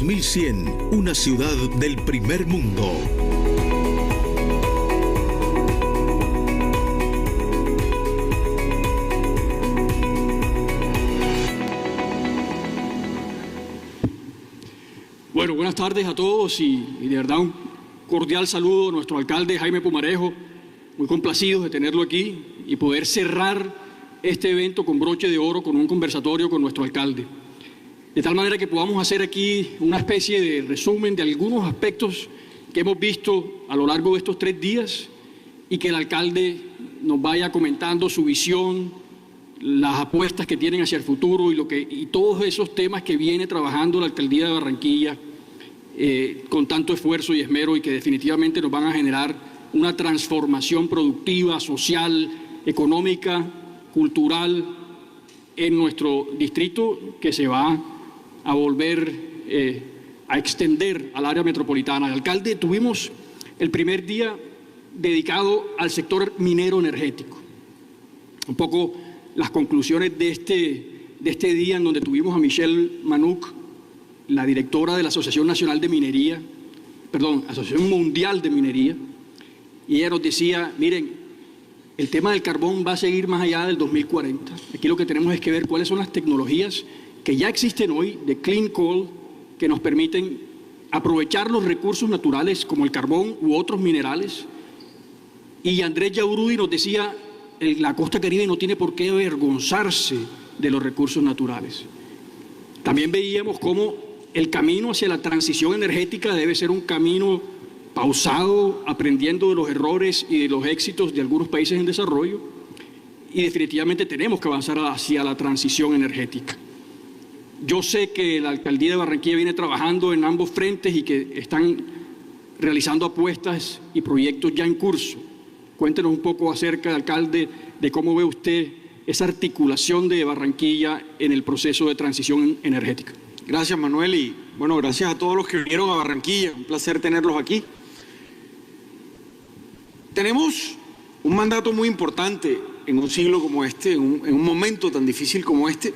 2100, una ciudad del primer mundo. Bueno, buenas tardes a todos y de verdad un cordial saludo a nuestro alcalde Jaime Pumarejo, muy complacidos de tenerlo aquí y poder cerrar este evento con broche de oro, con un conversatorio con nuestro alcalde. De tal manera que podamos hacer aquí una especie de resumen de algunos aspectos que hemos visto a lo largo de estos 3 días y que el alcalde nos vaya comentando su visión, las apuestas que tienen hacia el futuro y todos esos temas que viene trabajando la alcaldía de Barranquilla con tanto esfuerzo y esmero y que definitivamente nos van a generar una transformación productiva, social, económica, cultural en nuestro distrito que se va a volver a extender al área metropolitana. El alcalde, tuvimos el primer día dedicado al sector minero energético. Un poco las conclusiones de este día en donde tuvimos a Michelle Manuc, la directora de la Asociación Nacional de Minería, Asociación Mundial de Minería, y ella nos decía, miren, el tema del carbón va a seguir más allá del 2040. Aquí lo que tenemos es que ver cuáles son las tecnologías que ya existen hoy de clean coal que nos permiten aprovechar los recursos naturales como el carbón u otros minerales. Y Andrés Yaurudi nos decía, la costa caribe no tiene por qué avergonzarse de los recursos naturales. También veíamos cómo el camino hacia la transición energética debe ser un camino pausado, aprendiendo de los errores y de los éxitos de algunos países en desarrollo, y definitivamente tenemos que avanzar hacia la transición energética. Yo sé que la alcaldía de Barranquilla viene trabajando en ambos frentes y que están realizando apuestas y proyectos ya en curso. Cuéntenos un poco acerca, alcalde, de cómo ve usted esa articulación de Barranquilla en el proceso de transición energética. Gracias, Manuel, y bueno, gracias a todos los que vinieron a Barranquilla. Un placer tenerlos aquí. Tenemos un mandato muy importante en un siglo como este, en un momento tan difícil como este,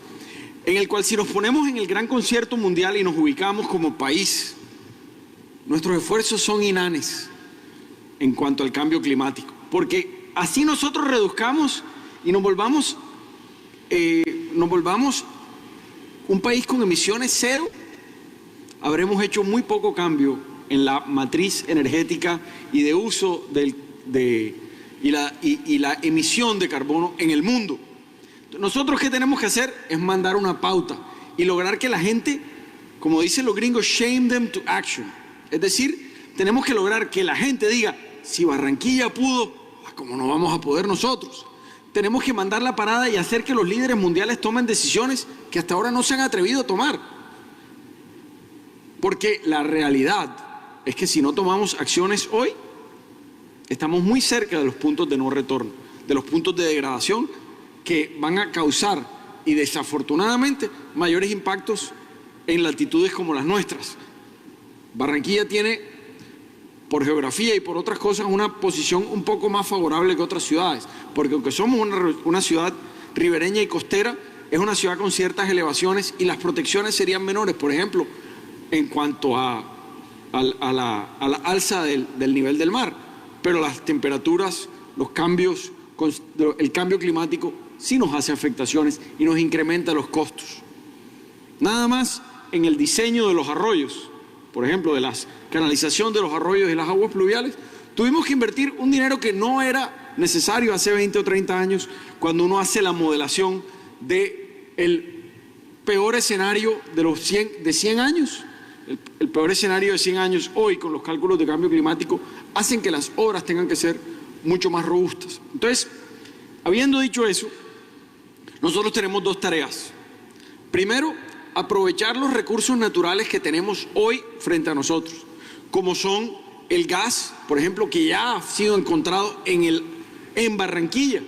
en el cual si nos ponemos en el gran concierto mundial y nos ubicamos como país, nuestros esfuerzos son inanes en cuanto al cambio climático, porque así nosotros reduzcamos y nos volvamos un país con emisiones cero, habremos hecho muy poco cambio en la matriz energética y de uso y la emisión de carbono en el mundo. Nosotros, ¿qué tenemos que hacer? Es mandar una pauta y lograr que la gente, como dicen los gringos, shame them to action. Es decir, tenemos que lograr que la gente diga, si Barranquilla pudo, ¿cómo no vamos a poder nosotros? Tenemos que mandar la parada y hacer que los líderes mundiales tomen decisiones que hasta ahora no se han atrevido a tomar. Porque la realidad es que si no tomamos acciones hoy, estamos muy cerca de los puntos de no retorno, de los puntos de degradación que van a causar, y desafortunadamente, mayores impactos en latitudes como las nuestras. Barranquilla tiene, por geografía y por otras cosas, una posición un poco más favorable que otras ciudades, porque aunque somos una ciudad ribereña y costera, es una ciudad con ciertas elevaciones y las protecciones serían menores, por ejemplo, en cuanto a la alza del nivel del mar, pero las temperaturas, los cambios, el cambio climático sí nos hace afectaciones y nos incrementa los costos. Nada más en el diseño de los arroyos, por ejemplo, de la canalización de los arroyos y las aguas pluviales, tuvimos que invertir un dinero que no era necesario hace 20 o 30 años, cuando uno hace la modelación del peor escenario de 100 años. El peor escenario de 100 años hoy, con los cálculos de cambio climático, hacen que las obras tengan que ser mucho más robustas. Entonces, habiendo dicho eso, nosotros tenemos 2 tareas. Primero, aprovechar los recursos naturales que tenemos hoy frente a nosotros, como son el gas, por ejemplo, que ya ha sido encontrado en Barranquilla,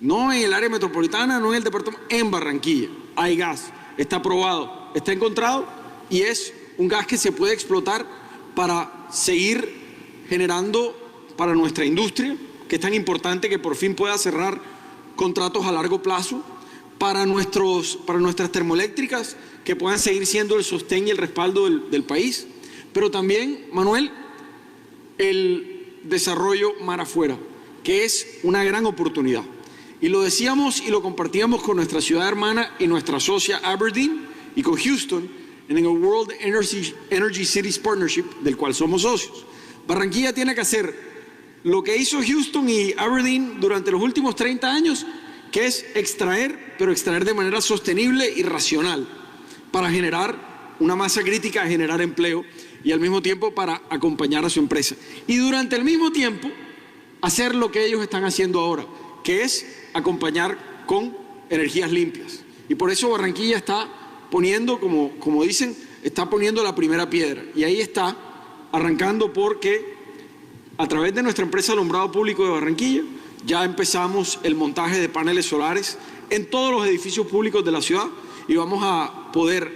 no en el área metropolitana, no en el departamento, en Barranquilla. Hay gas, está probado, está encontrado y es un gas que se puede explotar para seguir generando para nuestra industria, que es tan importante que por fin pueda cerrar contratos a largo plazo, para nuestras termoeléctricas, que puedan seguir siendo el sostén y el respaldo del país, pero también, Manuel, el desarrollo mar afuera, que es una gran oportunidad. Y lo decíamos y lo compartíamos con nuestra ciudad hermana y nuestra socia Aberdeen y con Houston en el World Energy Cities Partnership, del cual somos socios. Barranquilla tiene que hacer lo que hizo Houston y Aberdeen durante los últimos 30 años, que es extraer, pero extraer de manera sostenible y racional, para generar una masa crítica, generar empleo y al mismo tiempo para acompañar a su empresa. Y durante el mismo tiempo hacer lo que ellos están haciendo ahora, que es acompañar con energías limpias. Y por eso Barranquilla está poniendo, como dicen, está poniendo la primera piedra. Y ahí está, arrancando porque a través de nuestra empresa Alumbrado Público de Barranquilla ya empezamos el montaje de paneles solares en todos los edificios públicos de la ciudad y vamos a poder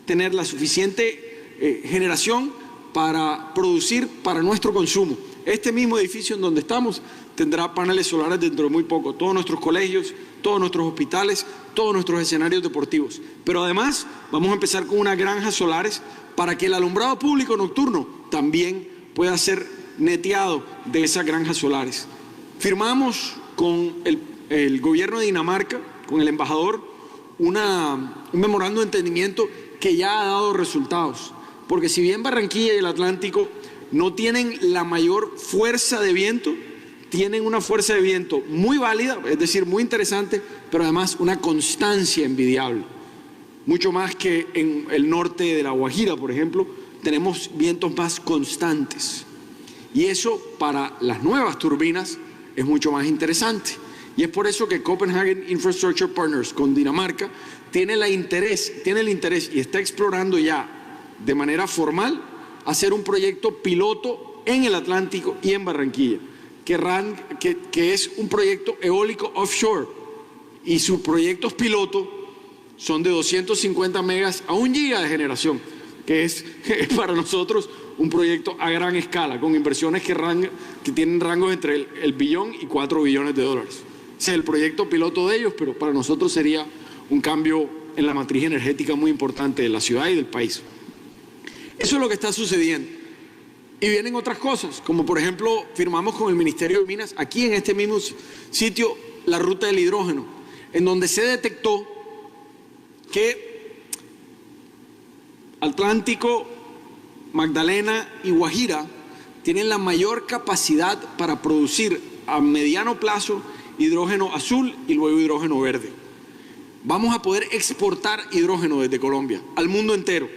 tener la suficiente generación para producir para nuestro consumo. Este mismo edificio en donde estamos tendrá paneles solares dentro de muy poco. Todos nuestros colegios, todos nuestros hospitales, todos nuestros escenarios deportivos. Pero además vamos a empezar con unas granjas solares para que el alumbrado público nocturno también pueda ser neteado de esas granjas solares. Firmamos con el gobierno de Dinamarca, con el embajador, un memorando de entendimiento que ya ha dado resultados. Porque si bien Barranquilla y el Atlántico no tienen la mayor fuerza de viento, tienen una fuerza de viento muy válida, es decir, muy interesante, pero además una constancia envidiable. Mucho más que en el norte de La Guajira, por ejemplo, tenemos vientos más constantes. Y eso para las nuevas turbinas es mucho más interesante. Y es por eso que Copenhagen Infrastructure Partners con Dinamarca tiene el interés y está explorando ya de manera formal hacer un proyecto piloto en el Atlántico y en Barranquilla, que es un proyecto eólico offshore, y sus proyectos piloto son de 250 megas a 1 giga de generación, que es para nosotros un proyecto a gran escala, con inversiones que tienen rangos entre el billón y 4 billones de dólares. Ese es el proyecto piloto de ellos, pero para nosotros sería un cambio en la matriz energética muy importante de la ciudad y del país. Eso es lo que está sucediendo. Y vienen otras cosas, como por ejemplo, firmamos con el Ministerio de Minas, aquí en este mismo sitio, la ruta del hidrógeno, en donde se detectó que Atlántico, Magdalena y Guajira tienen la mayor capacidad para producir a mediano plazo hidrógeno azul y luego hidrógeno verde. Vamos a poder exportar hidrógeno desde Colombia al mundo entero.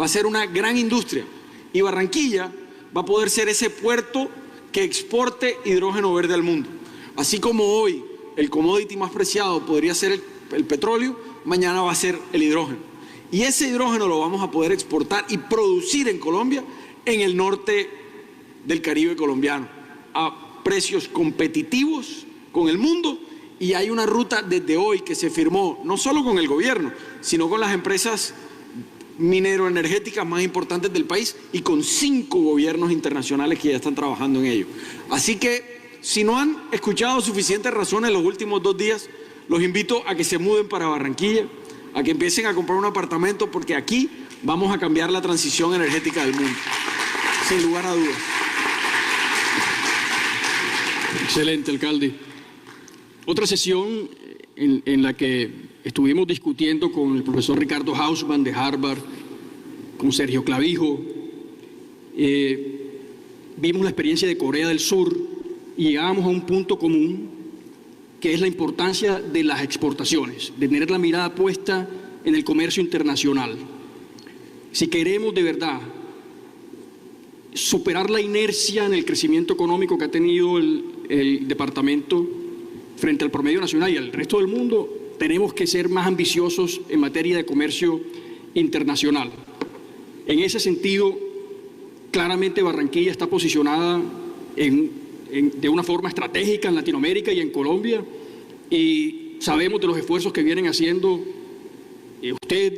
Va a ser una gran industria y Barranquilla va a poder ser ese puerto que exporte hidrógeno verde al mundo. Así como hoy el commodity más preciado podría ser el petróleo, mañana va a ser el hidrógeno. Y ese hidrógeno lo vamos a poder exportar y producir en Colombia, en el norte del Caribe colombiano, a precios competitivos con el mundo. Y hay una ruta desde hoy que se firmó, no solo con el gobierno, sino con las empresas mineroenergéticas más importantes del país y con 5 gobiernos internacionales que ya están trabajando en ello. Así que, si no han escuchado suficientes razones en los últimos 2 días, los invito a que se muden para Barranquilla, a que empiecen a comprar un apartamento, porque aquí vamos a cambiar la transición energética del mundo, sin lugar a dudas. Excelente, alcalde. Otra sesión en la que estuvimos discutiendo con el profesor Ricardo Hausmann de Harvard, con Sergio Clavijo, vimos la experiencia de Corea del Sur y llegábamos a un punto común, que es la importancia de las exportaciones, de tener la mirada puesta en el comercio internacional. Si queremos de verdad superar la inercia en el crecimiento económico que ha tenido el departamento frente al promedio nacional y al resto del mundo, tenemos que ser más ambiciosos en materia de comercio internacional. En ese sentido, claramente Barranquilla está posicionada de una forma estratégica en Latinoamérica y en Colombia, y sabemos de los esfuerzos que vienen haciendo usted,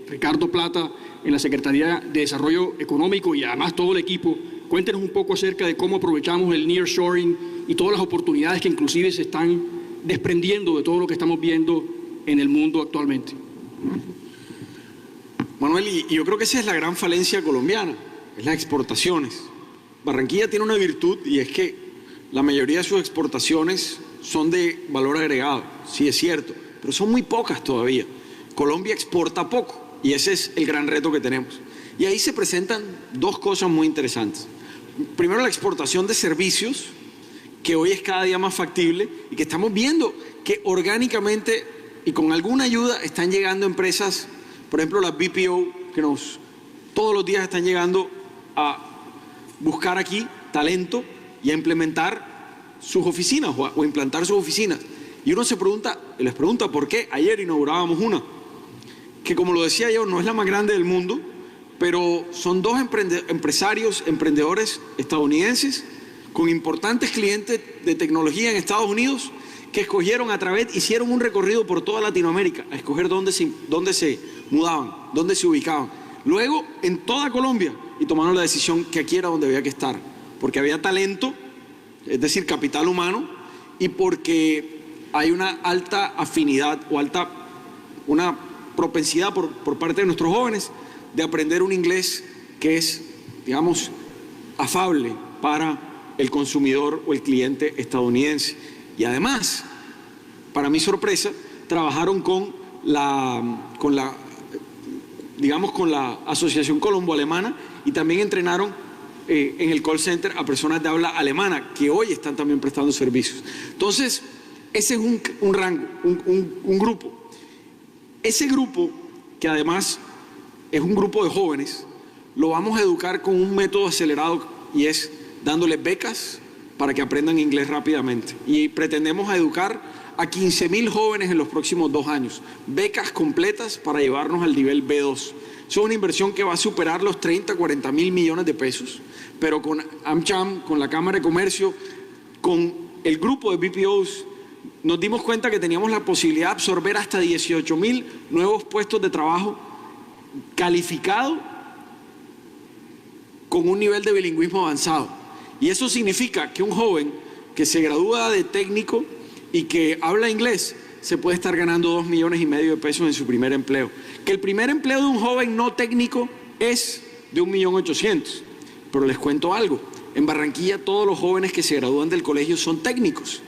Ricardo Plata, en la Secretaría de Desarrollo Económico y además todo el equipo. Cuéntenos un poco acerca de cómo aprovechamos el nearshoring y todas las oportunidades que inclusive se están desprendiendo de todo lo que estamos viendo en el mundo actualmente. Manuel, y yo creo que esa es la gran falencia colombiana, es las exportaciones. Barranquilla tiene una virtud y es que la mayoría de sus exportaciones son de valor agregado, sí es cierto, pero son muy pocas todavía. Colombia exporta poco y ese es el gran reto que tenemos. Y ahí se presentan dos cosas muy interesantes. Primero, la exportación de servicios, que hoy es cada día más factible y que estamos viendo que orgánicamente y con alguna ayuda están llegando empresas, por ejemplo las BPO, que todos los días están llegando a buscar aquí talento y a implementar sus oficinas o implantar sus oficinas. Y uno les pregunta por qué. Ayer inaugurábamos una, que como lo decía yo, no es la más grande del mundo, pero son dos emprendedores estadounidenses con importantes clientes de tecnología en Estados Unidos que escogieron hicieron un recorrido por toda Latinoamérica a escoger dónde se mudaban, dónde se ubicaban. Luego en toda Colombia y tomaron la decisión que aquí era donde había que estar, porque había talento, es decir, capital humano, y porque hay una alta afinidad o una propensidad por parte de nuestros jóvenes de aprender un inglés que es, digamos, afable para el consumidor o el cliente estadounidense. Y además, para mi sorpresa, trabajaron con la Asociación Colombo-Alemana y también entrenaron en el call center a personas de habla alemana que hoy están también prestando servicios. Entonces, ese es un rango, un grupo. Ese grupo, que además es un grupo de jóvenes, lo vamos a educar con un método acelerado y es dándoles becas para que aprendan inglés rápidamente. Y pretendemos educar a 15.000 jóvenes en los próximos 2 años. Becas completas para llevarnos al nivel B2. Eso es una inversión que va a superar los 30, 40 mil millones de pesos. Pero con AmCham, con la Cámara de Comercio, con el grupo de BPOs, nos dimos cuenta que teníamos la posibilidad de absorber hasta 18.000 nuevos puestos de trabajo calificado con un nivel de bilingüismo avanzado. Y eso significa que un joven que se gradúa de técnico y que habla inglés se puede estar ganando 2,5 millones de pesos en su primer empleo. Que el primer empleo de un joven no técnico es de 1.800.000. Pero les cuento algo, en Barranquilla todos los jóvenes que se gradúan del colegio son técnicos.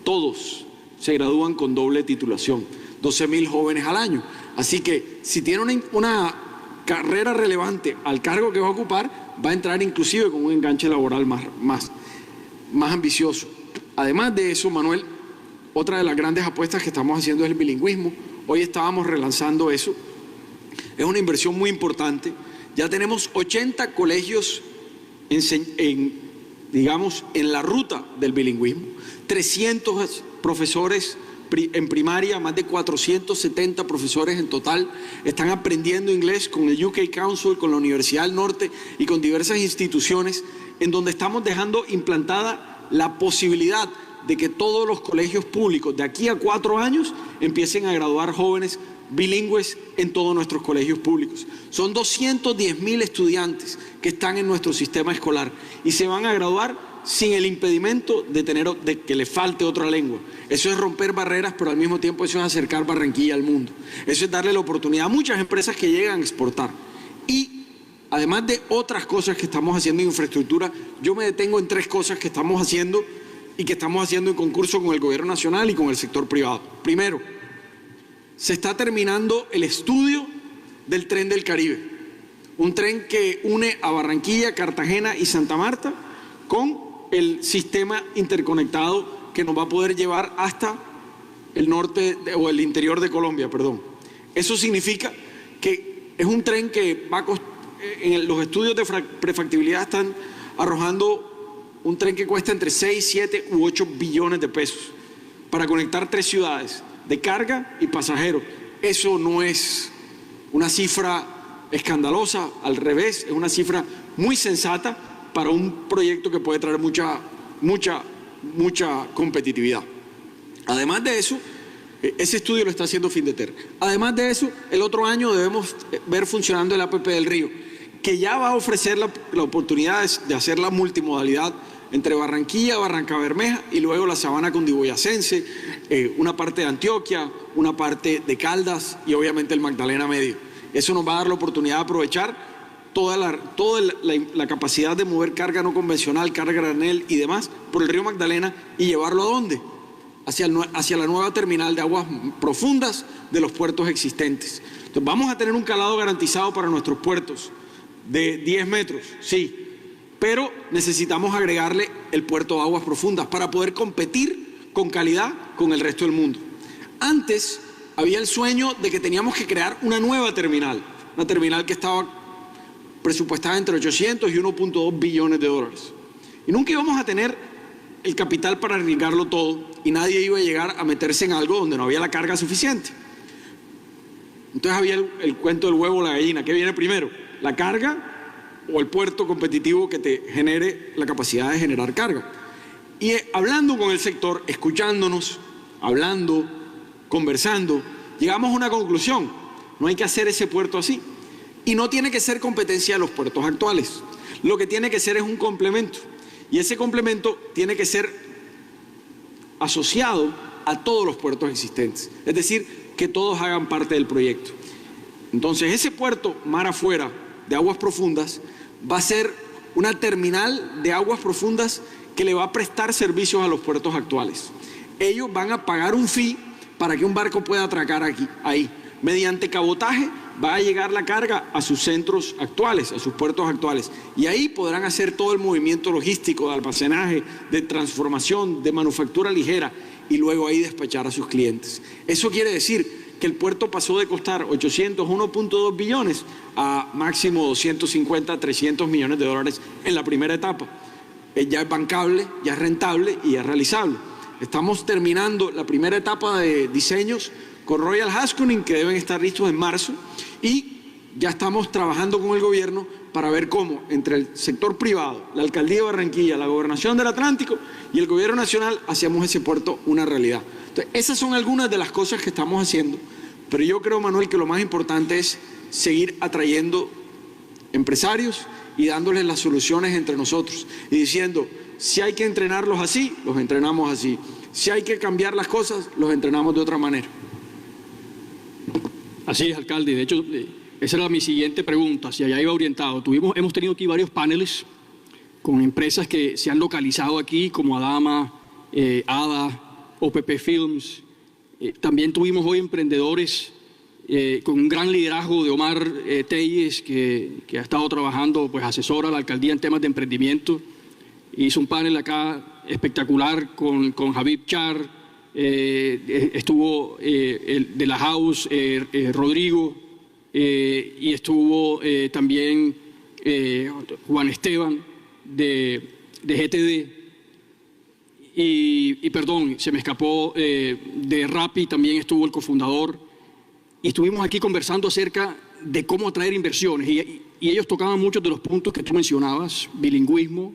Todos se gradúan con doble titulación, 12.000 jóvenes al año. Así que si tiene una carrera relevante al cargo que va a ocupar, va a entrar inclusive con un enganche laboral más ambicioso. Además de eso, Manuel, otra de las grandes apuestas que estamos haciendo es el bilingüismo. Hoy estábamos relanzando eso. Es una inversión muy importante. Ya tenemos 80 colegios en la ruta del bilingüismo, 300 profesores en primaria, más de 470 profesores en total están aprendiendo inglés con el UK Council, con la Universidad del Norte y con diversas instituciones en donde estamos dejando implantada la posibilidad de que todos los colegios públicos de aquí a 4 años empiecen a graduar jóvenes bilingües en todos nuestros colegios públicos. Son 210.000 estudiantes que están en nuestro sistema escolar y se van a graduar sin el impedimento de que le falte otra lengua. Eso es romper barreras, pero al mismo tiempo eso es acercar Barranquilla al mundo. Eso es darle la oportunidad a muchas empresas que llegan a exportar. Y además de otras cosas que estamos haciendo en infraestructura, yo me detengo en 3 cosas que estamos haciendo y que estamos haciendo en concurso con el gobierno nacional y con el sector privado. Primero, se está terminando el estudio del Tren del Caribe, un tren que une a Barranquilla, Cartagena y Santa Marta con el sistema interconectado que nos va a poder llevar hasta el norte o el interior de Colombia, perdón. Eso significa que es un tren que en los estudios de prefactibilidad están arrojando un tren que cuesta entre 6, 7 u 8 billones de pesos para conectar 3 ciudades de carga y pasajeros. Eso no es una cifra escandalosa, al revés, es una cifra muy sensata para un proyecto que puede traer mucha competitividad. Además de eso, ese estudio lo está haciendo Findeter. Además de eso, el otro año debemos ver funcionando el APP del Río, que ya va a ofrecer la oportunidad de hacer la multimodalidad entre Barranquilla, Barranca Bermeja y luego la sabana cundiboyacense, una parte de Antioquia, una parte de Caldas y obviamente el Magdalena Medio. Eso nos va a dar la oportunidad de aprovechar toda la capacidad de mover carga no convencional, carga granel y demás por el río Magdalena y llevarlo ¿a dónde? Hacia la nueva terminal de aguas profundas de los puertos existentes. Entonces vamos a tener un calado garantizado para nuestros puertos de 10 metros, sí, pero necesitamos agregarle el puerto de aguas profundas para poder competir con calidad con el resto del mundo. Antes había el sueño de que teníamos que crear una nueva terminal, una terminal que estaba presupuestada entre 800 y 1.2 billones de dólares. Y nunca íbamos a tener el capital para arriesgarlo todo y nadie iba a llegar a meterse en algo donde no había la carga suficiente. Entonces había el cuento del huevo o la gallina. ¿Qué viene primero? ¿La carga o el puerto competitivo que te genere la capacidad de generar carga? Y hablando con el sector, escuchándonos, hablando, conversando, llegamos a una conclusión. No hay que hacer ese puerto así. Y no tiene que ser competencia de los puertos actuales. Lo que tiene que ser es un complemento. Y ese complemento tiene que ser asociado a todos los puertos existentes. Es decir, que todos hagan parte del proyecto. Entonces, ese puerto mar afuera de aguas profundas va a ser una terminal de aguas profundas que le va a prestar servicios a los puertos actuales. Ellos van a pagar un fee para que un barco pueda atracar ahí. Mediante cabotaje va a llegar la carga a sus centros actuales, a sus puertos actuales. Y ahí podrán hacer todo el movimiento logístico de almacenaje, de transformación, de manufactura ligera y luego ahí despachar a sus clientes. Eso quiere decir que el puerto pasó de costar 800, 1.2 billones a máximo 250, 300 millones de dólares en la primera etapa. Ya es bancable, ya es rentable y ya es realizable. Estamos terminando la primera etapa de diseños con Royal Haskoning, que deben estar listos en marzo, y ya estamos trabajando con el gobierno para ver cómo entre el sector privado, la Alcaldía de Barranquilla, la Gobernación del Atlántico y el Gobierno Nacional hacemos ese puerto una realidad. Entonces, esas son algunas de las cosas que estamos haciendo, pero yo creo, Manuel, que lo más importante es seguir atrayendo empresarios y dándoles las soluciones entre nosotros y diciendo, si hay que entrenarlos así, los entrenamos así. Si hay que cambiar las cosas, los entrenamos de otra manera. Así es, alcalde. De hecho, esa era mi siguiente pregunta, si allá iba orientado. Hemos tenido aquí varios paneles con empresas que se han localizado aquí, como Adama, ADA, OPP Films. También tuvimos hoy emprendedores con un gran liderazgo de Omar Telles, que ha estado trabajando, pues asesora a la alcaldía en temas de emprendimiento. Hizo un panel acá espectacular con Habib Char. Estuvo el de la House, Rodrigo, y estuvo también Juan Esteban de GTD, y perdón, se me escapó, de Rappi también estuvo el cofundador, y estuvimos aquí conversando acerca de cómo atraer inversiones, y ellos tocaban muchos de los puntos que tú mencionabas, bilingüismo,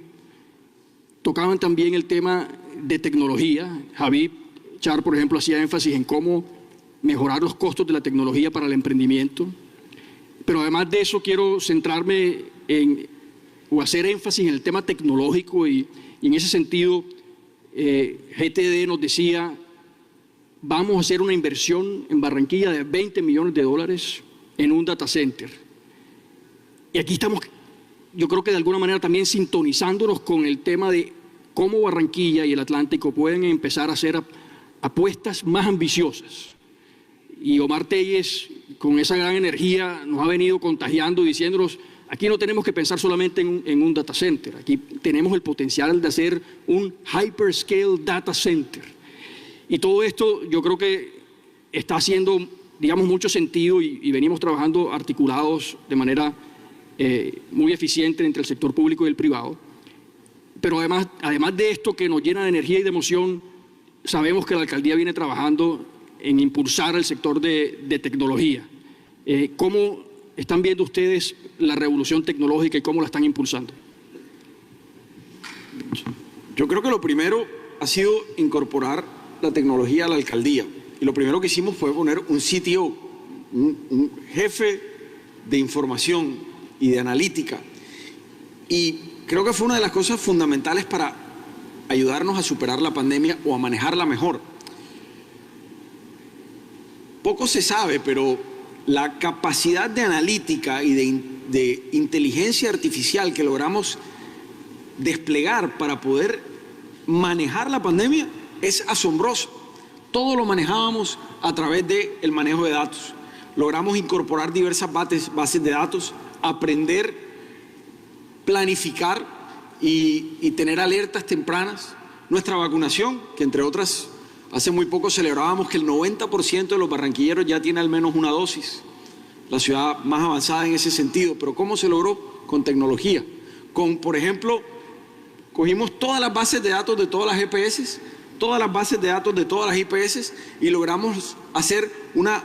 tocaban también el tema de tecnología. Habib Char, por ejemplo, hacía énfasis en cómo mejorar los costos de la tecnología para el emprendimiento. Pero además de eso quiero centrarme o hacer énfasis en el tema tecnológico y en ese sentido GTD nos decía, vamos a hacer una inversión en Barranquilla de 20 millones de dólares en un data center. Y aquí estamos, yo creo que de alguna manera también sintonizándonos con el tema de cómo Barranquilla y el Atlántico pueden empezar a hacer apuestas más ambiciosas. Y Omar Telles, con esa gran energía, nos ha venido contagiando, diciéndonos, aquí no tenemos que pensar solamente en un data center, aquí tenemos el potencial de hacer un hyperscale data center. Y todo esto yo creo que está haciendo, digamos, mucho sentido y venimos trabajando articulados de manera muy eficiente entre el sector público y el privado. Pero además de esto que nos llena de energía y de emoción, sabemos que la alcaldía viene trabajando en impulsar el sector de tecnología. ¿Cómo están viendo ustedes la revolución tecnológica y cómo la están impulsando? Yo creo que lo primero ha sido incorporar la tecnología a la alcaldía. Y lo primero que hicimos fue poner un CTO, un jefe de información y de analítica. Y creo que fue una de las cosas fundamentales para ayudarnos a superar la pandemia o a manejarla mejor. Poco se sabe, pero la capacidad de analítica y de inteligencia artificial que logramos desplegar para poder manejar la pandemia es asombroso. Todo lo manejábamos a través del manejo de datos. Logramos incorporar diversas bases de datos, aprender, planificar y tener alertas tempranas. Nuestra vacunación, que entre otras, hace muy poco celebrábamos que el 90% de los barranquilleros ya tiene al menos una dosis. La ciudad más avanzada en ese sentido. Pero ¿cómo se logró? Con tecnología. Por ejemplo, cogimos todas las bases de datos de todas las EPS, todas las bases de datos de todas las IPS y logramos hacer una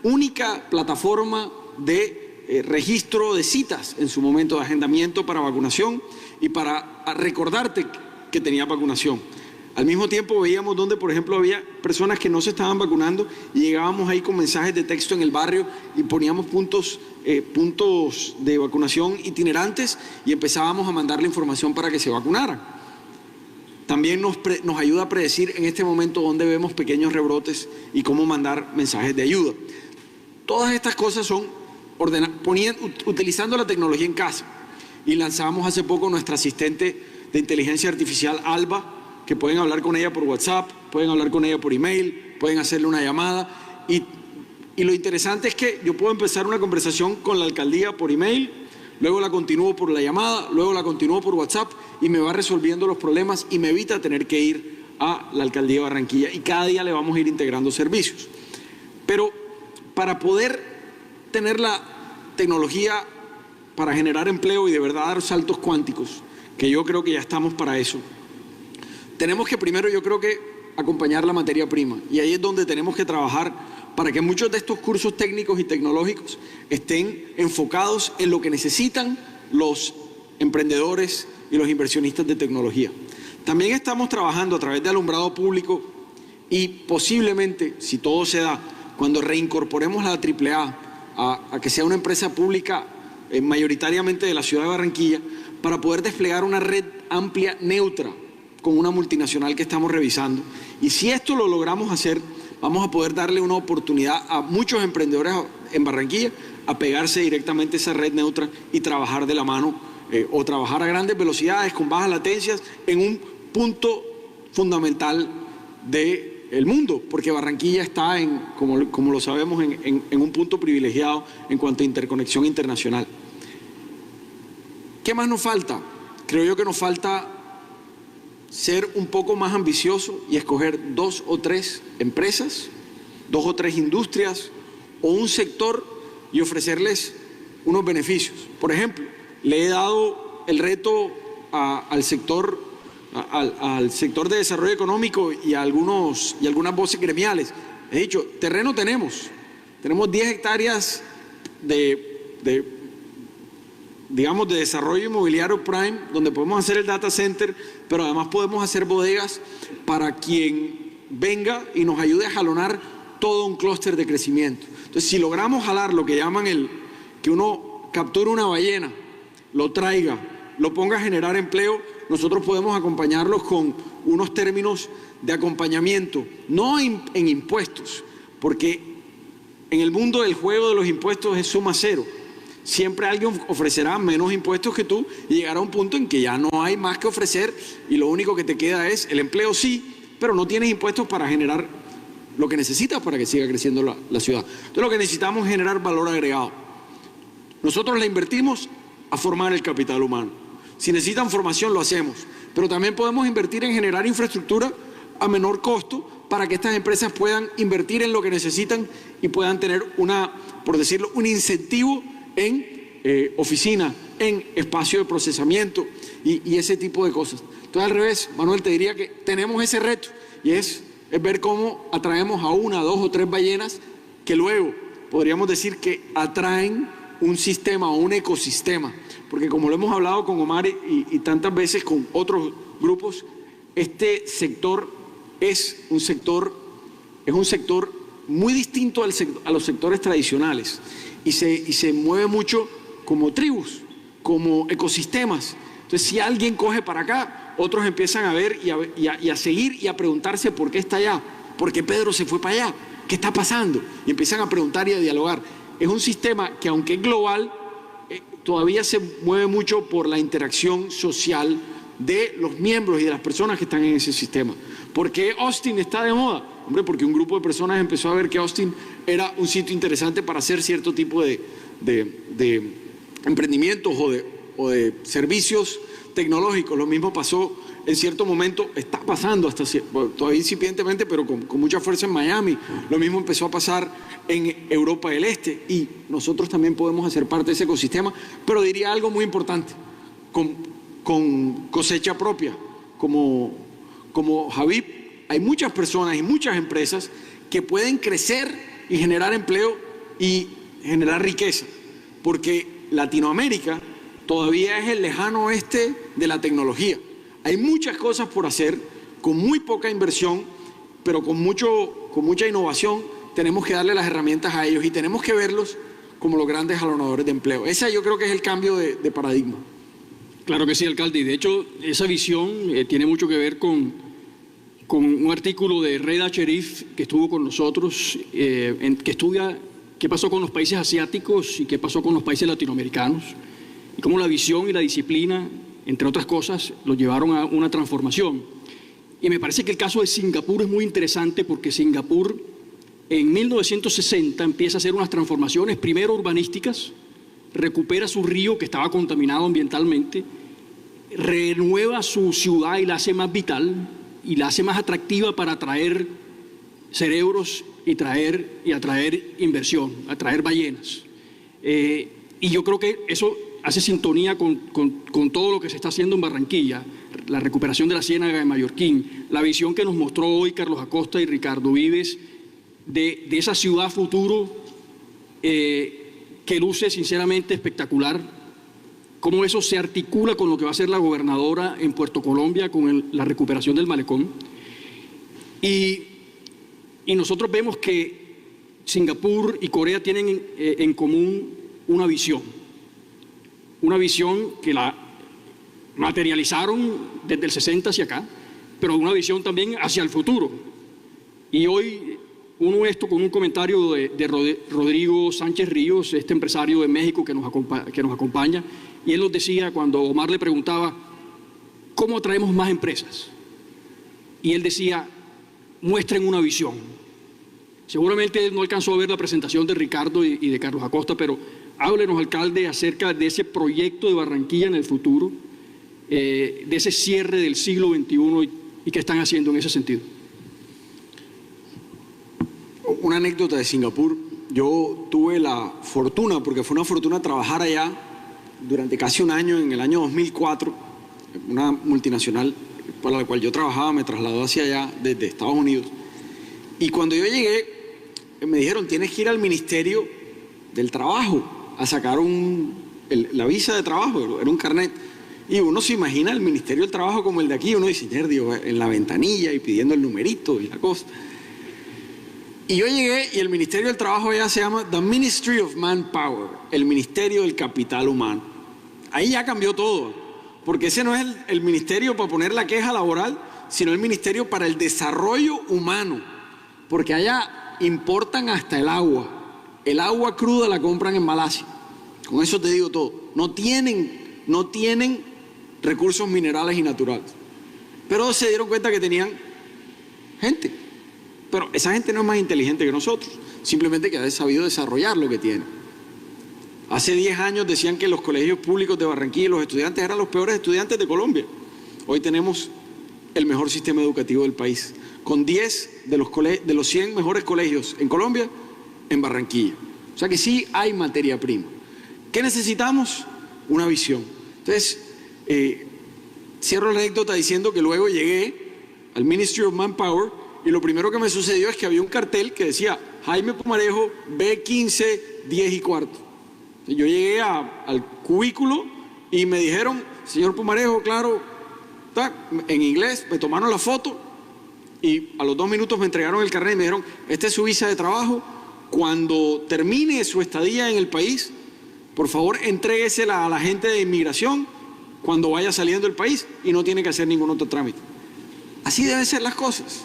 única plataforma de registro de citas en su momento de agendamiento para vacunación y para recordarte que tenía vacunación. Al mismo tiempo veíamos donde, por ejemplo, había personas que no se estaban vacunando y llegábamos ahí con mensajes de texto en el barrio y poníamos puntos de vacunación itinerantes y empezábamos a mandarle información para que se vacunaran. También nos ayuda a predecir en este momento dónde vemos pequeños rebrotes y cómo mandar mensajes de ayuda. Todas estas cosas son utilizando la tecnología en casa. Y lanzamos hace poco nuestra asistente de inteligencia artificial, Alba, que pueden hablar con ella por WhatsApp, pueden hablar con ella por email, pueden hacerle una llamada. Y lo interesante es que yo puedo empezar una conversación con la alcaldía por email, luego la continúo por la llamada, luego la continúo por WhatsApp y me va resolviendo los problemas y me evita tener que ir a la alcaldía de Barranquilla. Y cada día le vamos a ir integrando servicios. Pero para poder tener la tecnología para generar empleo y de verdad dar saltos cuánticos, que yo creo que ya estamos para eso, tenemos que primero, yo creo que acompañar la materia prima. Y ahí es donde tenemos que trabajar para que muchos de estos cursos técnicos y tecnológicos estén enfocados en lo que necesitan los emprendedores y los inversionistas de tecnología. También estamos trabajando a través de alumbrado público y posiblemente, si todo se da, cuando reincorporemos la AAA a que sea una empresa pública mayoritariamente de la ciudad de Barranquilla, para poder desplegar una red amplia neutra con una multinacional que estamos revisando. Y si esto lo logramos hacer, vamos a poder darle una oportunidad a muchos emprendedores en Barranquilla a pegarse directamente a esa red neutra y trabajar de la mano o trabajar a grandes velocidades, con bajas latencias, en un punto fundamental del mundo, porque Barranquilla está, como lo sabemos, en un punto privilegiado en cuanto a interconexión internacional. ¿Qué más nos falta? Creo yo que nos falta ser un poco más ambicioso y escoger 2 o 3 empresas, 2 o 3 industrias o un sector y ofrecerles unos beneficios. Por ejemplo, le he dado el reto al sector de desarrollo económico y a algunas voces gremiales. He dicho, terreno tenemos 10 hectáreas de desarrollo inmobiliario prime, donde podemos hacer el data center, pero además podemos hacer bodegas para quien venga y nos ayude a jalonar todo un clúster de crecimiento. Entonces, si logramos jalar lo que llaman que uno capture una ballena, lo traiga, lo ponga a generar empleo, nosotros podemos acompañarlos con unos términos de acompañamiento, no en impuestos, porque en el mundo del juego de los impuestos es suma cero. Siempre alguien ofrecerá menos impuestos que tú y llegará a un punto en que ya no hay más que ofrecer y lo único que te queda es el empleo, sí, pero no tienes impuestos para generar lo que necesitas para que siga creciendo la ciudad. Entonces lo que necesitamos es generar valor agregado. Nosotros le invertimos a formar el capital humano. Si necesitan formación lo hacemos, pero también podemos invertir en generar infraestructura a menor costo para que estas empresas puedan invertir en lo que necesitan y puedan tener por decirlo, un incentivo en oficina, en espacio de procesamiento y ese tipo de cosas. Entonces, al revés, Manuel, te diría que tenemos ese reto y es ver cómo atraemos a 1, 2 o 3 ballenas que luego podríamos decir que atraen un sistema o un ecosistema, porque como lo hemos hablado con Omar y tantas veces con otros grupos, este sector es un sector muy distinto a los sectores tradicionales y se mueve mucho como tribus. como ecosistemas. Entonces, si alguien coge para acá, otros empiezan a ver y a seguir y a preguntarse por qué está allá, por qué Pedro se fue para allá, qué está pasando, y empiezan a preguntar y a dialogar. Es un sistema que, aunque es global, todavía se mueve mucho por la interacción social de los miembros y de las personas que están en ese sistema. ¿Por qué Austin está de moda? Hombre, porque un grupo de personas empezó a ver que Austin era un sitio interesante para hacer cierto tipo de emprendimientos o de servicios tecnológicos. Lo mismo pasó en cierto momento, está pasando todavía incipientemente, pero con mucha fuerza en Miami. Lo mismo empezó a pasar en Europa del Este, y nosotros también podemos hacer parte de ese ecosistema, pero diría algo muy importante, con cosecha propia. Como Habib, hay muchas personas y muchas empresas que pueden crecer y generar empleo y generar riqueza, porque Latinoamérica todavía es el lejano oeste de la tecnología. Hay muchas cosas por hacer, con muy poca inversión, pero con mucha innovación. Tenemos que darle las herramientas a ellos y tenemos que verlos como los grandes jalonadores de empleo. Ese yo creo que es el cambio de paradigma. Claro que sí, alcalde. Y de hecho, esa visión tiene mucho que ver con un artículo de Reda Cherif, que estuvo con nosotros, que estudia qué pasó con los países asiáticos y qué pasó con los países latinoamericanos, y cómo la visión y la disciplina, entre otras cosas, los llevaron a una transformación. Y me parece que el caso de Singapur es muy interesante, porque Singapur en 1960 empieza a hacer unas transformaciones, primero urbanísticas, recupera su río que estaba contaminado ambientalmente, renueva su ciudad y la hace más vital y la hace más atractiva para atraer cerebros y atraer inversión, atraer ballenas. Y yo creo que eso hace sintonía con todo lo que se está haciendo en Barranquilla, la recuperación de la Ciénaga de Mallorquín, la visión que nos mostró hoy Carlos Acosta y Ricardo Vives de esa ciudad futuro que luce sinceramente espectacular, cómo eso se articula con lo que va a hacer la gobernadora en Puerto Colombia con la recuperación del malecón. Y nosotros vemos que Singapur y Corea tienen en común una visión que la materializaron desde el 60 hacia acá, pero una visión también hacia el futuro. Y hoy uno esto con un comentario de Rodrigo Sánchez Ríos, este empresario de México que nos acompaña, y él nos decía, cuando Omar le preguntaba, ¿cómo atraemos más empresas? Y él decía, muestren una visión. Seguramente no alcanzó a ver la presentación de Ricardo y de Carlos Acosta, pero háblenos, alcalde, acerca de ese proyecto de Barranquilla en el futuro, de ese cierre del siglo XXI y qué están haciendo en ese sentido. Una anécdota de Singapur. Yo tuve la fortuna, porque fue una fortuna trabajar allá durante casi un año, en el año 2004, una multinacional para la cual yo trabajaba me trasladó hacia allá desde Estados Unidos. Y cuando yo llegué, me dijeron, tienes que ir al Ministerio del Trabajo a sacar la visa de trabajo, era un carnet. Y uno se imagina el Ministerio del Trabajo como el de aquí, uno dice, Dios, en la ventanilla y pidiendo el numerito y la cosa. Y yo llegué y el Ministerio del Trabajo allá se llama The Ministry of Manpower, el Ministerio del Capital Humano. Ahí ya cambió todo, porque ese no es el ministerio para poner la queja laboral, sino el Ministerio para el Desarrollo Humano, porque allá importan hasta el agua cruda la compran en Malasia. Con eso te digo todo. No tienen recursos minerales y naturales, pero se dieron cuenta que tenían gente. Pero esa gente no es más inteligente que nosotros, simplemente que ha sabido desarrollar lo que tiene. Hace 10 años decían que los colegios públicos de Barranquilla, los estudiantes eran los peores estudiantes de Colombia. Hoy tenemos el mejor sistema educativo del país, con 10 de los 100 mejores colegios en Colombia, en Barranquilla. O sea que sí hay materia prima. ¿Qué necesitamos? Una visión. Entonces, cierro la anécdota diciendo que luego llegué al Ministry of Manpower y lo primero que me sucedió es que había un cartel que decía Jaime Pumarejo, B15, 10 y cuarto. Yo llegué al cubículo y me dijeron, señor Pumarejo, claro, en inglés, me tomaron la foto y a los 2 minutos me entregaron el carnet y me dijeron, esta es su visa de trabajo, cuando termine su estadía en el país Por favor, entréguesela a la gente de inmigración cuando vaya saliendo del país y no tiene que hacer ningún otro trámite. Así deben ser las cosas.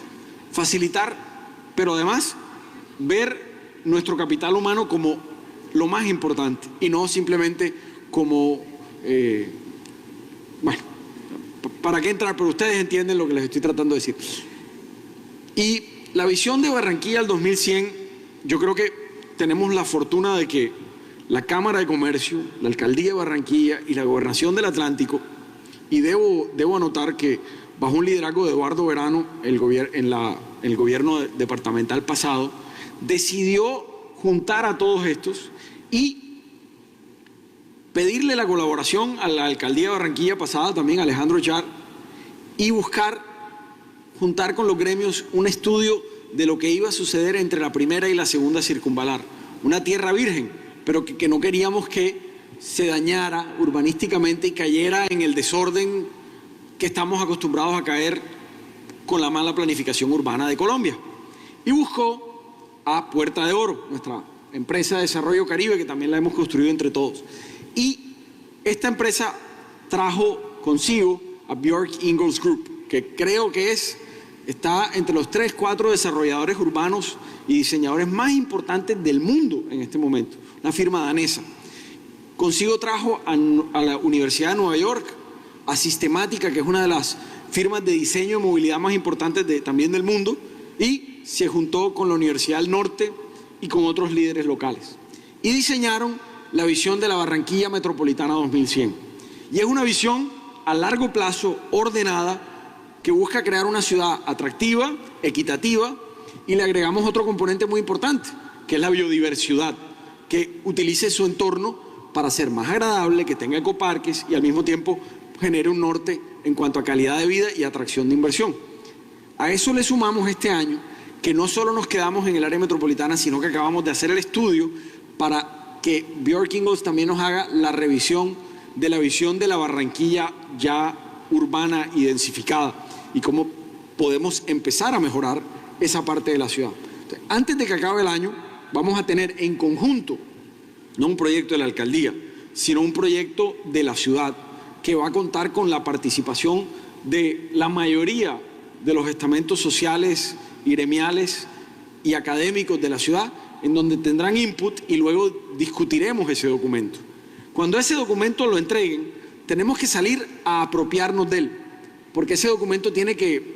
Facilitar, pero además ver nuestro capital humano como lo más importante y no simplemente como, bueno, ¿para qué entrar? Pero ustedes entienden lo que les estoy tratando de decir. Y la visión de Barranquilla al 2100, yo creo que tenemos la fortuna de que la Cámara de Comercio, la Alcaldía de Barranquilla y la Gobernación del Atlántico, y debo anotar que bajo un liderazgo de Eduardo Verano, el gobierno departamental pasado, decidió juntar a todos estos y pedirle la colaboración a la Alcaldía de Barranquilla pasada, también Alejandro Char, y juntar con los gremios un estudio de lo que iba a suceder entre la primera y la segunda circunvalar. Una tierra virgen, pero que no queríamos que se dañara urbanísticamente y cayera en el desorden que estamos acostumbrados a caer con la mala planificación urbana de Colombia. Y buscó a Puerta de Oro, nuestra empresa de desarrollo Caribe, que también la hemos construido entre todos. Y esta empresa trajo consigo a Björk Ingels Group, que creo que está entre los 3, 4 desarrolladores urbanos y diseñadores más importantes del mundo en este momento, una firma danesa. Consigo trajo a la Universidad de Nueva York, a Sistemática, que es una de las firmas de diseño y movilidad más importantes también del mundo, y se juntó con la Universidad del Norte y con otros líderes locales. Y diseñaron la visión de la Barranquilla Metropolitana 2100. Y es una visión a largo plazo, ordenada, que busca crear una ciudad atractiva, equitativa, y le agregamos otro componente muy importante, que es la biodiversidad, que utilice su entorno para ser más agradable, que tenga ecoparques y al mismo tiempo genere un norte en cuanto a calidad de vida y atracción de inversión. A eso le sumamos este año que no solo nos quedamos en el área metropolitana, sino que acabamos de hacer el estudio para que Björk Ingels también nos haga la revisión de la visión de la Barranquilla ya urbana y densificada y cómo podemos empezar a mejorar esa parte de la ciudad. Entonces, antes de que acabe el año, vamos a tener en conjunto, no un proyecto de la alcaldía, sino un proyecto de la ciudad que va a contar con la participación de la mayoría de los estamentos sociales y gremiales y académicos de la ciudad, en donde tendrán input y luego discutiremos ese documento. Cuando ese documento lo entreguen, tenemos que salir a apropiarnos de él, porque ese documento tiene que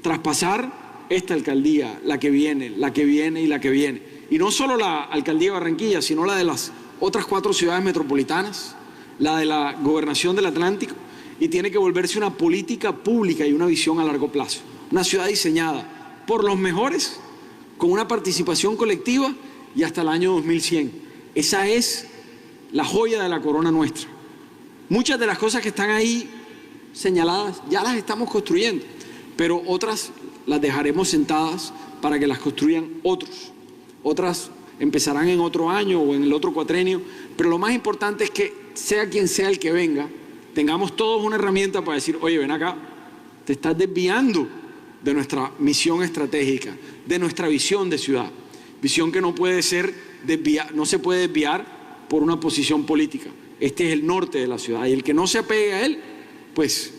traspasar esta alcaldía, la que viene y la que viene. Y no solo la alcaldía de Barranquilla, sino la de las otras 4 ciudades metropolitanas, la de la gobernación del Atlántico, y tiene que volverse una política pública y una visión a largo plazo. Una ciudad diseñada por los mejores, con una participación colectiva y hasta el año 2100. Esa es la joya de la corona nuestra. Muchas de las cosas que están ahí señaladas ya las estamos construyendo, pero otras las dejaremos sentadas para que las construyan otros. Otras empezarán en otro año o en el otro cuatrenio, pero lo más importante es que sea quien sea el que venga, tengamos todos una herramienta para decir, oye, ven acá, te estás desviando de nuestra misión estratégica, de nuestra visión de ciudad. Visión que no se puede desviar por una posición política. Este es el norte de la ciudad y el que no se apegue a él, pues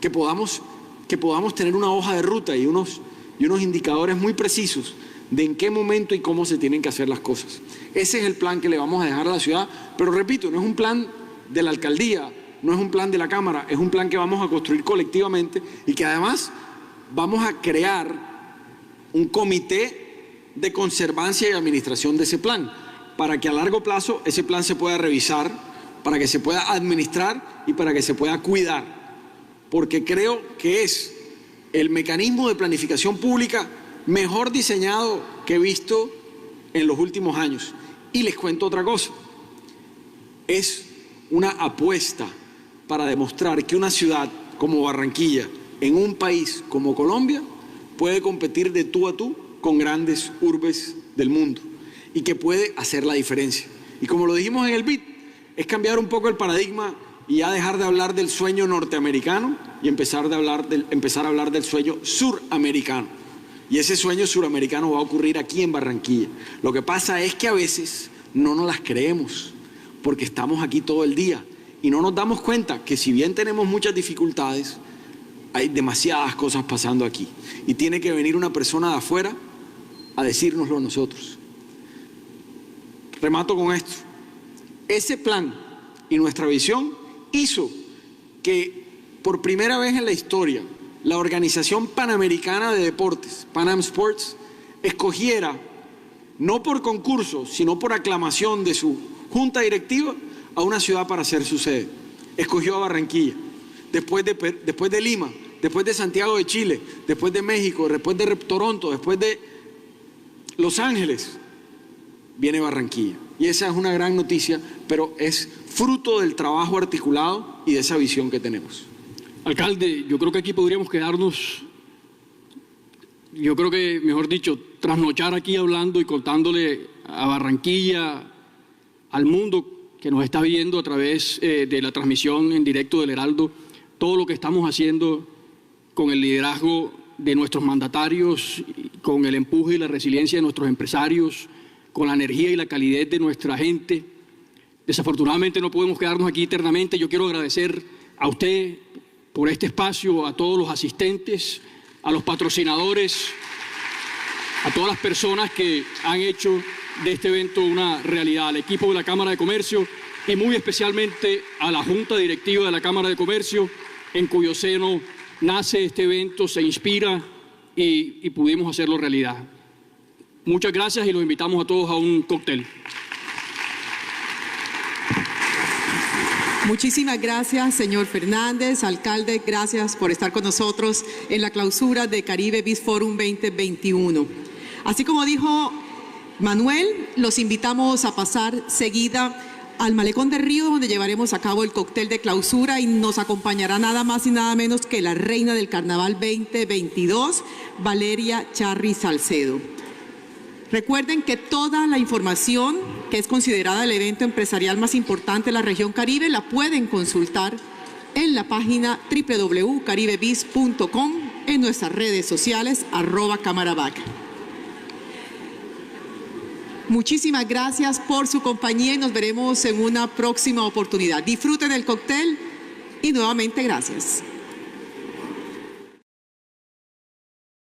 que podamos tener una hoja de ruta y unos indicadores muy precisos de en qué momento y cómo se tienen que hacer las cosas. Ese es el plan que le vamos a dejar a la ciudad, pero repito, no es un plan de la alcaldía, no es un plan de la Cámara, es un plan que vamos a construir colectivamente y que además vamos a crear un comité de conservancia y administración de ese plan, para que a largo plazo ese plan se pueda revisar, para que se pueda administrar y para que se pueda cuidar, porque creo que es el mecanismo de planificación pública mejor diseñado que he visto en los últimos años. Y les cuento otra cosa, es una apuesta para demostrar que una ciudad como Barranquilla, en un país como Colombia, puede competir de tú a tú con grandes urbes del mundo y que puede hacer la diferencia. Y como lo dijimos en el BID, es cambiar un poco el paradigma y ya dejar de hablar del sueño norteamericano y empezar a hablar del sueño suramericano. Y ese sueño suramericano va a ocurrir aquí en Barranquilla. Lo que pasa es que a veces no nos las creemos, porque estamos aquí todo el día y no nos damos cuenta que si bien tenemos muchas dificultades, hay demasiadas cosas pasando aquí y tiene que venir una persona de afuera a decírnoslo a nosotros. Remato con esto. Ese plan y nuestra visión hizo que por primera vez en la historia la Organización Panamericana de Deportes, Pan Am Sports, escogiera, no por concurso, sino por aclamación de su junta directiva, a una ciudad para ser su sede. Escogió a Barranquilla, después de Lima, después de Santiago de Chile, después de México, después de Toronto, después de Los Ángeles, viene Barranquilla. Y esa es una gran noticia, pero es fruto del trabajo articulado y de esa visión que tenemos. Alcalde, yo creo que aquí podríamos quedarnos, yo creo que, mejor dicho, trasnochar aquí hablando y contándole a Barranquilla, al mundo que nos está viendo a través de la transmisión en directo del Heraldo, todo lo que estamos haciendo con el liderazgo de nuestros mandatarios, con el empuje y la resiliencia de nuestros empresarios, con la energía y la calidez de nuestra gente. Desafortunadamente no podemos quedarnos aquí eternamente. Yo quiero agradecer a usted por este espacio, a todos los asistentes, a los patrocinadores, a todas las personas que han hecho de este evento una realidad, al equipo de la Cámara de Comercio y muy especialmente a la Junta Directiva de la Cámara de Comercio, en cuyo seno nace este evento, se inspira y pudimos hacerlo realidad. Muchas gracias y los invitamos a todos a un cóctel. Muchísimas gracias, señor Fernández. Alcalde, gracias por estar con nosotros en la clausura de Caribe Biz Forum 2021. Así como dijo Manuel, los invitamos a pasar seguida al Malecón de Río, donde llevaremos a cabo el cóctel de clausura y nos acompañará nada más y nada menos que la reina del Carnaval 2022, Valeria Charri Salcedo. Recuerden que toda la información que es considerada el evento empresarial más importante de la región Caribe la pueden consultar en la página www.caribebiz.com, en nuestras redes sociales @Cámarabac. Muchísimas gracias por su compañía y nos veremos en una próxima oportunidad. Disfruten el cóctel y nuevamente gracias.